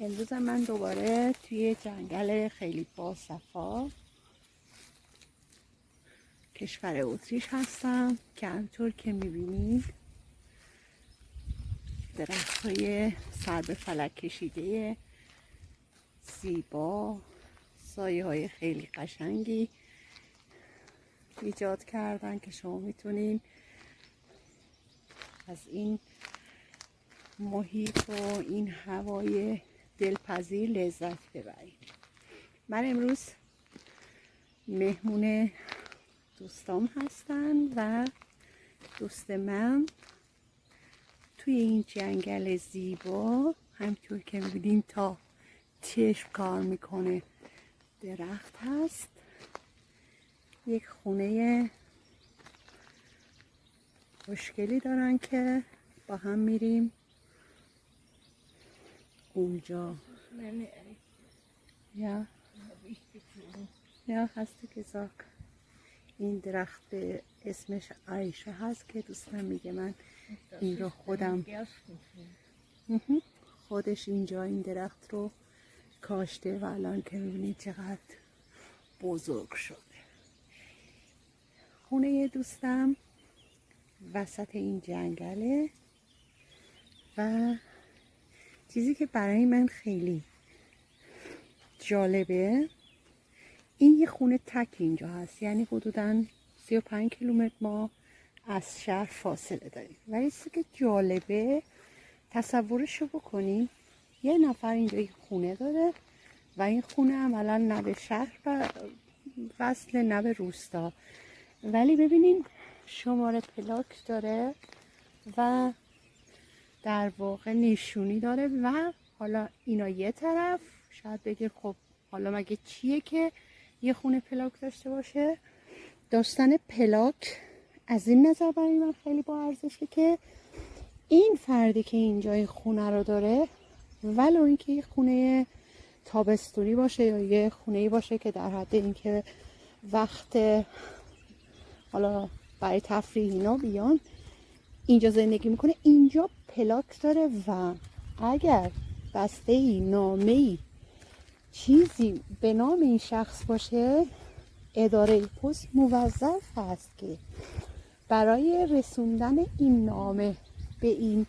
امروز من دوباره توی جنگل خیلی باصفا کشور اتریش هستم که همطور که میبینید درخت های سر به فلک کشیده زیبا، سایه های خیلی قشنگی ایجاد کردن که شما میتونین از این محیط و این هوای دلپذیر لذت ببرید. من امروز مهمون دوستام هستن و دوست من توی این جنگل زیبا همطور که می‌بینین تا چشم کار میکنه درخت هست. یک خونه خوشگلی دارن که با هم میریم اونجا. یا هستی که زاک این درخت به اسمش عایشه هست که دوستم میگه من این رو خودش اینجا این درخت رو کاشته و الان که میبینید چقدر بزرگ شده. خونه دوستم وسط این جنگله و چیزی که برای من خیلی جالبه این یه خونه تک اینجا هست، یعنی حدوداً 35 کیلومتر ما از شهر فاصله داریم. ولی چیزی که جالبه تصورشو بکنیم یه نفر اینجا یک خونه داره و این خونه عملاً نه به شهر وصل نه به روستا، ولی ببینین شماره پلاک داره و در واقع نشونی داره. و حالا اینا یه طرف شاید بگیر خب حالا مگه چیه که یه خونه پلاک داشته باشه. داشتن پلاک از این نظر برای من خیلی با ارزشه که این فردی که اینجا این خونه رو داره ولو اینکه یه خونه تابستونی باشه یا یه خونه‌ای باشه که در حد اینکه وقت حالا برای تفریح اینا بیان اینجا زندگی میکنه، اینجا پلاک داره و اگر بسته‌ای، نامه‌ای، چیزی به نام این شخص باشه اداره پست موظف هست که برای رسوندن این نامه به این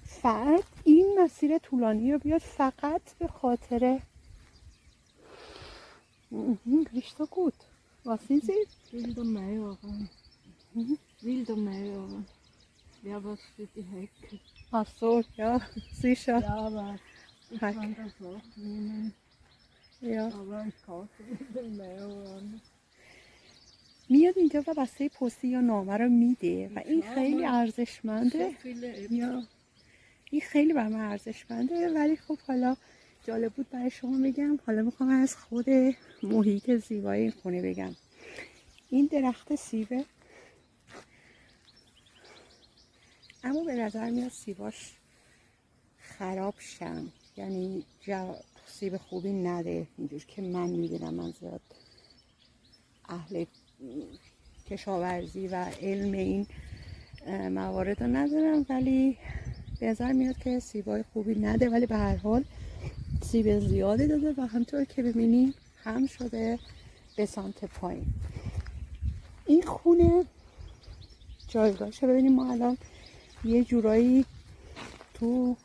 فرد این مسیر طولانی رو بیاد فقط به خاطر رشته گود واسین زید Wilder Maieren. Wilder Maieren. Wäre was für die Hecke. Ach so, ja, sicher. Ja, aber ich kann das auch nehmen. Ja. Aber ich kaufe Wilder Maieren. میاد اینجا و بسته پستی یا نامه رو میده و این خیلی ارزشمنده. یا این خیلی برای من ارزشمنده. ولی خب حالا جالب بود برای شما بگم. حالا میخوام از خود محیط زیبای این خونه بگم. این درخت سیبه، اما به نظر میاد سیباش خراب شن، یعنی سیب خوبی نده اینجور که من میبینم. من زیاد اهل کشاورزی و علم این موارد رو ندارم، ولی به نظر میاد که سیبای خوبی نده، ولی به هر حال سیب زیاده داده و همطور که ببینیم هم شده به سمت پایین. این خونه جایگاهش رو ببینیم. ما الان یه جورایی تو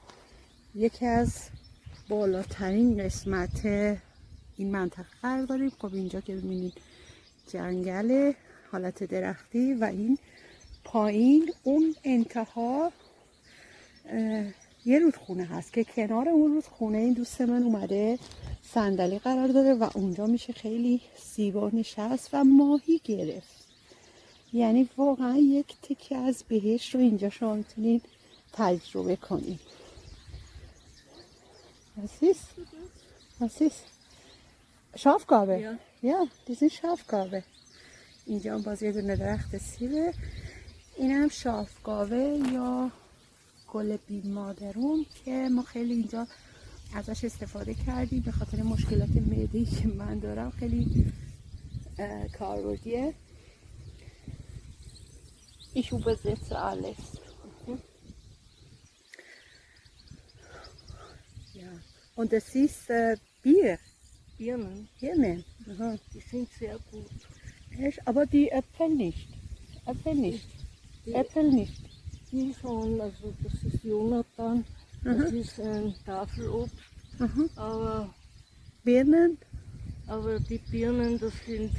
یکی از بالاترین قسمت این منطقه قرار داریم. خب اینجا که ببینید جنگل حالت درختی و این پایین اون انتها یه رودخونه هست که کنار اون رودخونه این دوست من اومده صندلی قرار داره و اونجا میشه خیلی زیبا نشست و ماهی گرفت. یعنی واقعا یک تکه از بهشت رو اینجا شما میتونید تجربه کنید. Was ist? Schafgarbe? Ja, die sind Schafgarbe. اینجا باز یه دونه درخت سیبه. این هم شافگاوه یا گل بی مادرون که ما خیلی اینجا ازش استفاده کردیم به خاطر مشکلات معده‌ای که من دارم. خیلی کاربردیه. Ich übersetze alles. Und das ist Bier. Birnen, Birnen. Aha. die sind sehr gut. Echt? Aber die Äpfel nicht. Äpfel nicht. Die, Äpfel nicht. die schon, also das ist Jonathan, das Mhm. ist ein Tafelobst, Mhm. aber, Birnen. die Birnen, das sind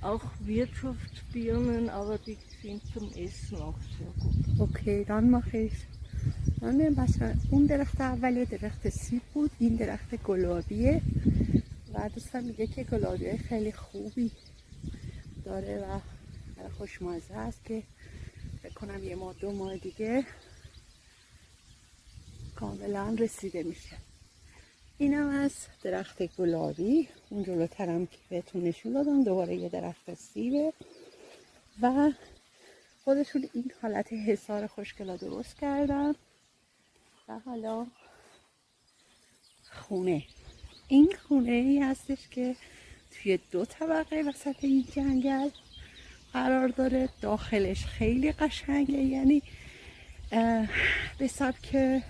auch Wirtschaftsbirnen, aber die sind zum Essen auch sehr gut. اوکی dann mache ich من مثلا اون درخت اولیه درخت سیب بود این درخت گلابیه و دوستم میگه که گلابی خیلی خوبی داره و خوشمزه است که فکر کنم 1-2 ماه دیگه کاملا رسیده میشه. اینم از درخت گلابی. اون جلوترم که بهتون نشون دادم دوباره یه درخت سیبه و خودشون این حالت حصار خوشگلا درست کردن و حالا خونه. این خونه ای هستش که توی 2 طبقه وسط این جنگل قرار داره. داخلش خیلی قشنگه، یعنی به سبک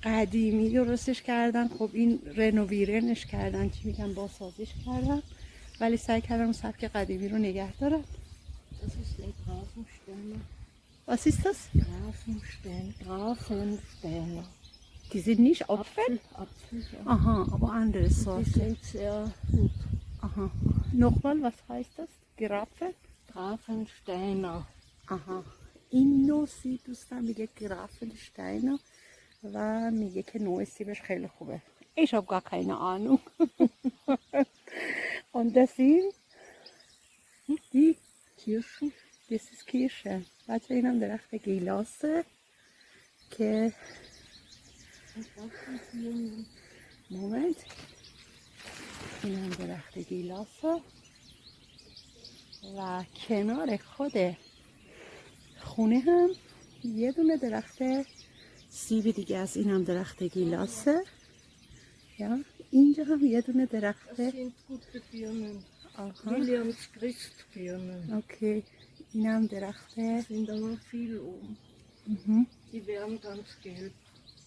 قدیمی درستش کردن. خب این رنوویرنش کردن، چی میگن، بازسازیش کردن، ولی سعی کردن اون سبک قدیمی رو نگه دارن. Das ist ein Grafensteiner. Was ist das? Grafensteiner. Die sind nicht Apfel? Apfel, ja. Aha, aber andere Die Sorte. sind sehr gut. Aha. Nochmal, was heißt das? Giraffe? Grafensteiner. Aha. اینو سیب دوستم میگه گرافنشتاینر و میگه که نوع سیبش خیلی خوبه. Ich habe gar keine Ahnung. Und das sind die Kirschen. Das ist Kirsche. بچه اینم درخت گیلاسه که مومنت اینم درخت گیلاسه و کنار خود خونه هم یه دونه درخت سیب دیگه از اینم درخت گیلاسه. یا اینجا هم یه دونه درخت. Das sind gute Birnen. آها. Williams Christbirnen. اوکی. اینم درخت. Sind aber viel oben. Die werden ganz gelb.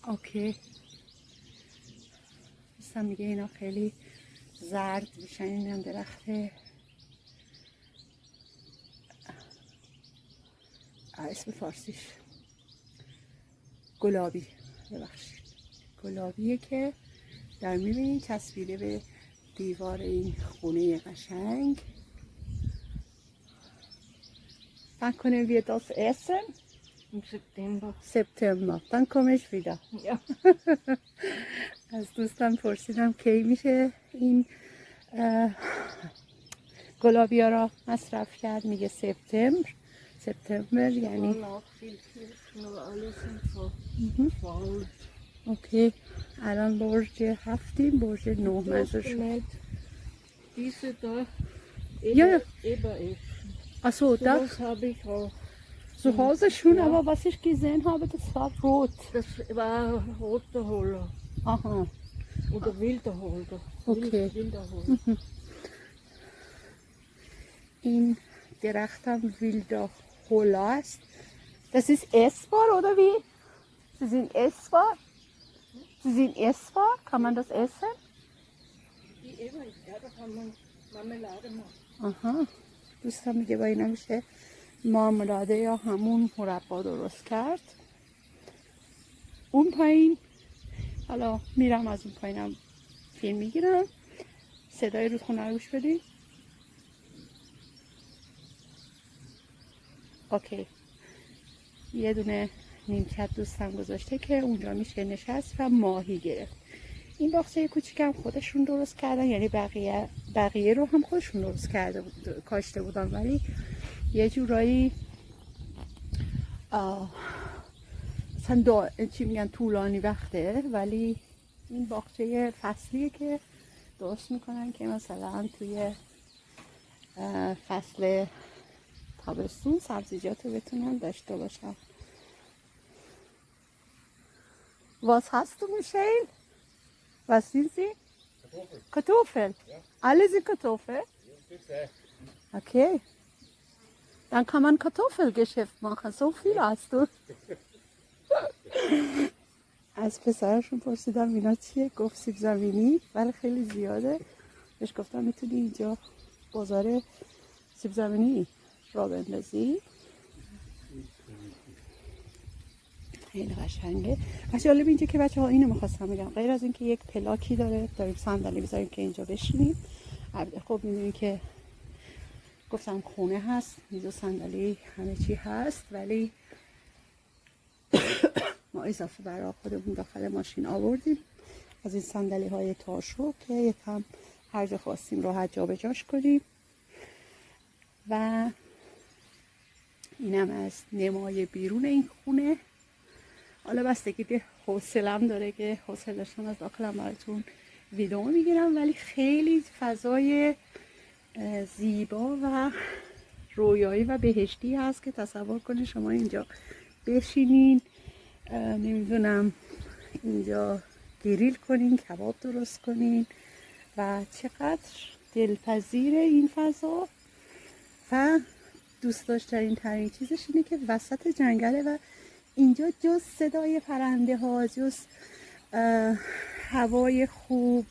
اوکی. دوستم میگه اینا خیلی زرد میشن. اینم درخت اسم فارسیش گلابی، ببخشید گلابیه که در میبینید تصویره به دیوار این خونه قشنگ. Wann können wir das essen? Im September. September. Dann komme ich wieder. Ja. از دوستم پرسیدم کی میشه این گلابی ها را مصرف کرد. میگه سپتامبر. سپتامبر یعنی waren auch viel Kirschen, aber alle sind verfault. اوکی. الان برج 7 برج 9 Du hast منظور شد. gemeint, diese da, Ja, ja. Ebereschen. Achso, So das was habe ich auch. zu Hause schon, Ja. aber was ich gesehen habe, das war rot. Das war roter Holler Aha. oder wilder Holler. Okay. Wilder Holler. این درختم wilder Holler است. Das ist essbar oder wie? Sie sind essbar? Sie sind essbar? Kann man das essen? Die Ebereschen, ja, da kann man Marmelade machen. آها. دوستم میگه با اینا میشه مارملاده یا همون مربا درست کرد. اون پایین حالا میرم از اون پایینم فیلم میگیرم. صدای رودخونه رو گوش بدید. اوکی. یه دونه نیمکت دوستم گذاشته که اونجا میشه نشست و ماهی گرفت. این باغچه کوچیکم خودشون درست کردن، یعنی بقیه رو هم خودشون درست کرده بود، کاشته بودن، ولی یه جورایی مثلا چی میگن طولانی وقته، ولی این باغچه فصلیه که درست میکنن که مثلا توی فصل تابستون سبزیجات رو بتونن داشته باشن. Was hast du, Michelle? Was sind sie? Kartoffeln. Kartoffeln? Ja. Alle sind Kartoffeln? Ja, bitte. Okay. Dann kann man Kartoffelgeschäft machen. So viel hast du. از پسرشون پرسیدم اینا چیه، گفت سیب زمینی، ولی خیلی زیاده. بهش گفتم میتونی اینجا بازار سیب زمینی را بندازی. خیلی قشنگه. و جالب اینجا که بچه ها اینو میخواستم بگم، غیر از اینکه یک پلاکی داره، داریم صندلی بذاریم که اینجا بشینیم. خب میدونیم که گفتم خونه هست، میز و صندلی همه چی هست، ولی ما اضافه برای خودمون داخل ماشین آوردیم از این صندلی های تاشو که یکم هر جا خواستیم راحت جا به جاش کنیم. و اینم از نمای بیرون این خونه. حالا بستگی به حوصله‌ام داره که حوصله داشتم از داخلم براتون ویدیو میگیرم، ولی خیلی فضای زیبا و رویایی و بهشتی هست که تصور کنید شما اینجا بشینین، نمیدونم اینجا گریل کنین، کباب درست کنین و چقدر دلپذیر این فضا. و دوست داشتنی ترین چیزش اینه که وسط جنگله و اینجا جز صدای پرنده ها، جز هوای خوب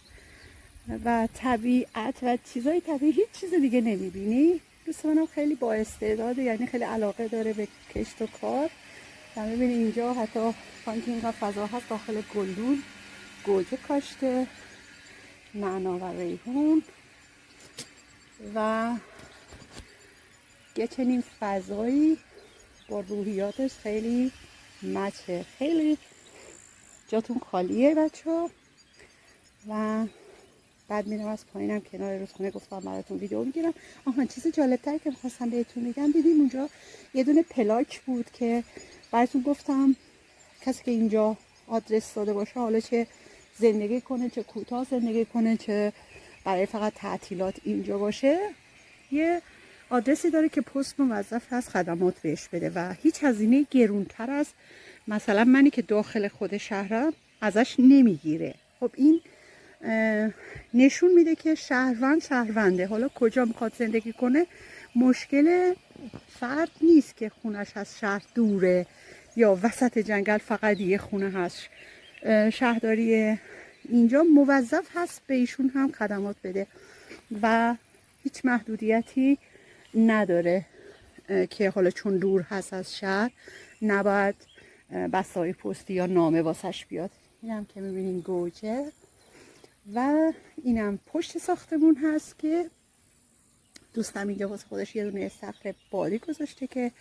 و طبیعت و چیزای طبیعی هیچ چیز دیگه نمیبینی. دوست منم خیلی با استعداده، یعنی خیلی علاقه داره به کشت و کار. و میبینی اینجا حتی که اینقدر فضا هست، داخل گلدون گوجه کاشته، نعنا و ریحون و یه چنین فضایی با روحیاتش خیلی مچه. خیلی جاتون خالیه بچه ها. و بعد میرم از پایینم کنار رودخونه، گفتم براتون ویدیو میگیرم. چیز جالبتری که میخواستم بهتون بگم، دیدیم اونجا یه دونه پلاک بود که براتون گفتم کسی که اینجا آدرس داده باشه، حالا چه زندگی کنه، چه کوتاه زندگی کنه، چه برای فقط تعطیلات اینجا باشه، یه آدرسی داره که پست موظف هست خدمات بهش بده و هیچ هزینه گرونتر از مثلا منی که داخل خود شهرم ازش نمیگیره. خب این نشون میده که شهرونده. حالا کجا میخواد زندگی کنه مشکل فرد نیست که خونش از شهر دوره یا وسط جنگل فقط یه خونه هست. شهرداری اینجا موظف هست به ایشون هم خدمات بده و هیچ محدودیتی نداره که حالا چون دور هست از شهر نباید بسته‌های پستی یا نامه واسش بیاد. اینم که میبینین گوجه و اینم پشت ساختمون هست که دوستم اینجا واسه خودش یه دونه استخر بالی گذاشته که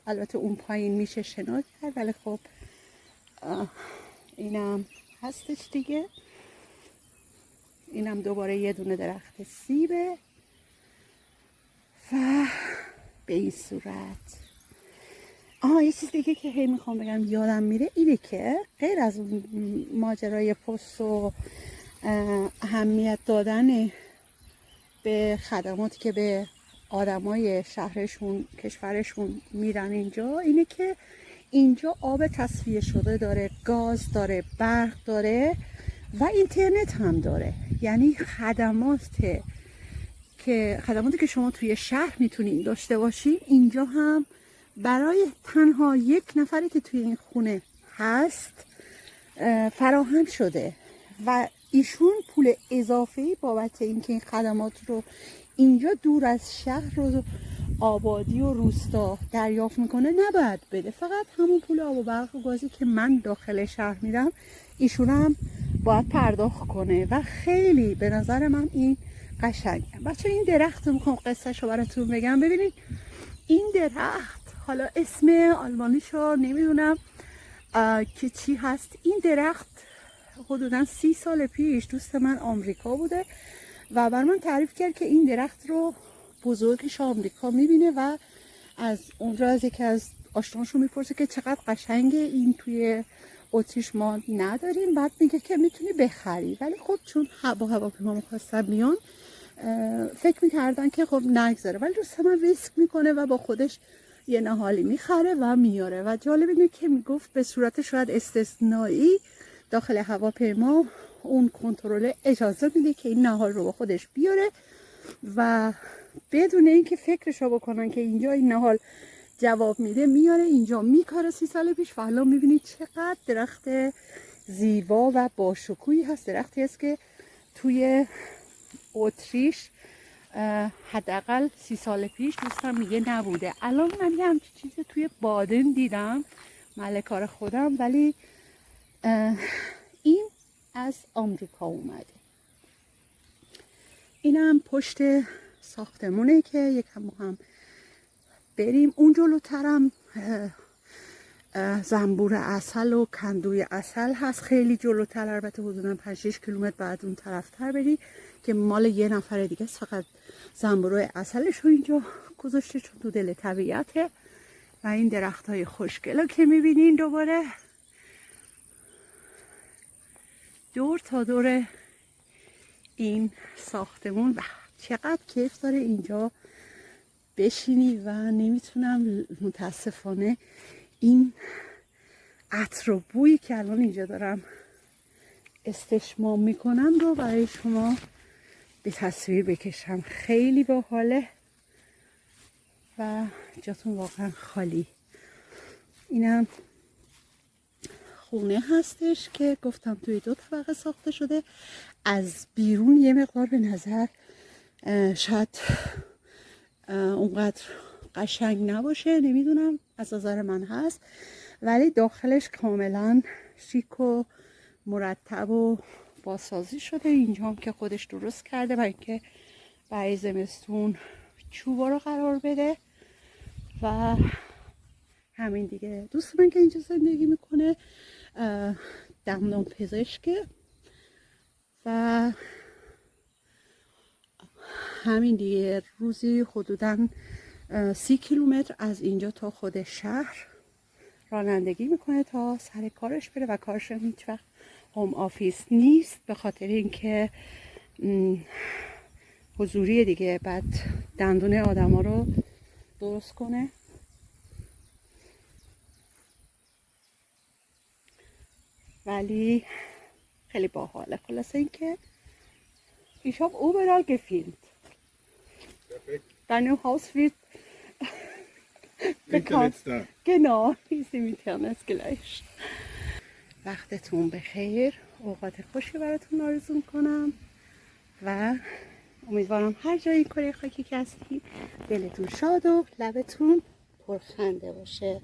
البته اون پایین میشه شنا کرد، ولی خب اینم هستش دیگه. اینم دوباره یه دونه درخت سیبه و به این صورت. یه چیز دیگه که هی میخوام بگم یادم میره اینه که غیر از اون ماجرای پست و اهمیت دادن به خدماتی که به آدمای شهرشون کشورشون میرن اینجا، اینه که اینجا آب تصفیه شده داره، گاز داره، برق داره و اینترنت هم داره. یعنی خدماتی که شما توی شهر میتونین داشته باشین اینجا هم برای تنها یک نفری که توی این خونه هست فراهم شده و ایشون پول اضافه‌ای بابت اینکه این خدمات رو اینجا دور از شهر رو آبادی و روستا دریافت میکنه نباید بده. فقط همون پول آب و برق و گازی که من داخل شهر میدم ایشون هم باید پرداخت کنه و خیلی به نظر من این قشنگه. بچه این درخت رو میخوام قصهش رو براتون بگم. ببینید این درخت، حالا اسم آلمانیشو نمیدونم که چی هست. این درخت حدودا 30 سال پیش دوست من آمریکا بوده و بر من تعریف کرد که این درخت رو بزرگش آمریکا میبینه و از اونجا از یکی از آشناشون میپرسه که چقدر قشنگه این توی اتریش ما نداریم. بعد میگه که میتونی بخری، ولی خب چون هواپیما میخواستن بیان فکر میکردن که خب نگذاره، ولی دوست من ریسک میکنه و با خودش یه نهالی میخره و میاره. و جالب اینه که میگفت به صورت شاید استثنایی داخل هواپیما اون کنترل اجازه میده که این نهال رو با خودش بیاره و بدون اینکه فکرشو بکنن که اینجا این نهال جواب میده میاره اینجا میکاره 30 سال پیش و حالا میبینید چقدر درخت زیبا و باشکوهی هست. درختی است که توی اتریش حداقل 30 سال پیش دوستم میگه نبوده. الان من یه همچین چیزی توی بادن دیدم، مال کار خودم، ولی این از آمریکا اومده. اینم پشت ساختمونه که یکم هم بریم. اون جلوترم زنبور عسل و کندوی عسل هست، خیلی جلوتر، البته حدودا 5-6 کیلومتر بعد اون طرفتر بری که مال یه نفر دیگه است. فقط زنبور عسلش رو اینجا گذاشته چون تو دل طبیعته. و این درخت های خوشگل که میبینین دوباره دور تا دور این ساختمون. و چقدر کیف داره اینجا بشینی و نمیتونم متاسفانه این عطر و بویی که الان اینجا دارم استشمام میکنم رو برای شما به تصویر بکشم. خیلی باحاله و جاتون واقعا خالی. اینم خونه هستش که گفتم توی 2 طبقه ساخته شده. از بیرون یه مقدار به نظر شاید اونقدر قشنگ نباشه، نمیدونم، از نظر من هست، ولی داخلش کاملا شیک و مرتب و بازسازی شده. اینجا هم که خودش درست کرده برای اینکه برای زمستون چوبا رو قرار بده. و همین دیگه. دوست من که اینجا زندگی میکنه دندان پزشکه و همین دیگه. روزی حدوداً 30 کیلومتر از اینجا تا خود شهر رانندگی میکنه تا سر کارش بره و کارش هیچ وقت هوم آفیس نیست، به خاطر اینکه حضوری دیگه، بعد دندون آدما رو درست کنه. ولی خیلی باحاله. خلاصه اینکه ich habe überall gefilmt. Dein Haus wird bekannt. Genau, ist im Internet gelöscht. وقتتون بخیر، اوقات خوشی براتون آرزو میکنم و امیدوارم هر جایی کره خاکی که هستی دلتون شاد و لبتون پرخنده باشه.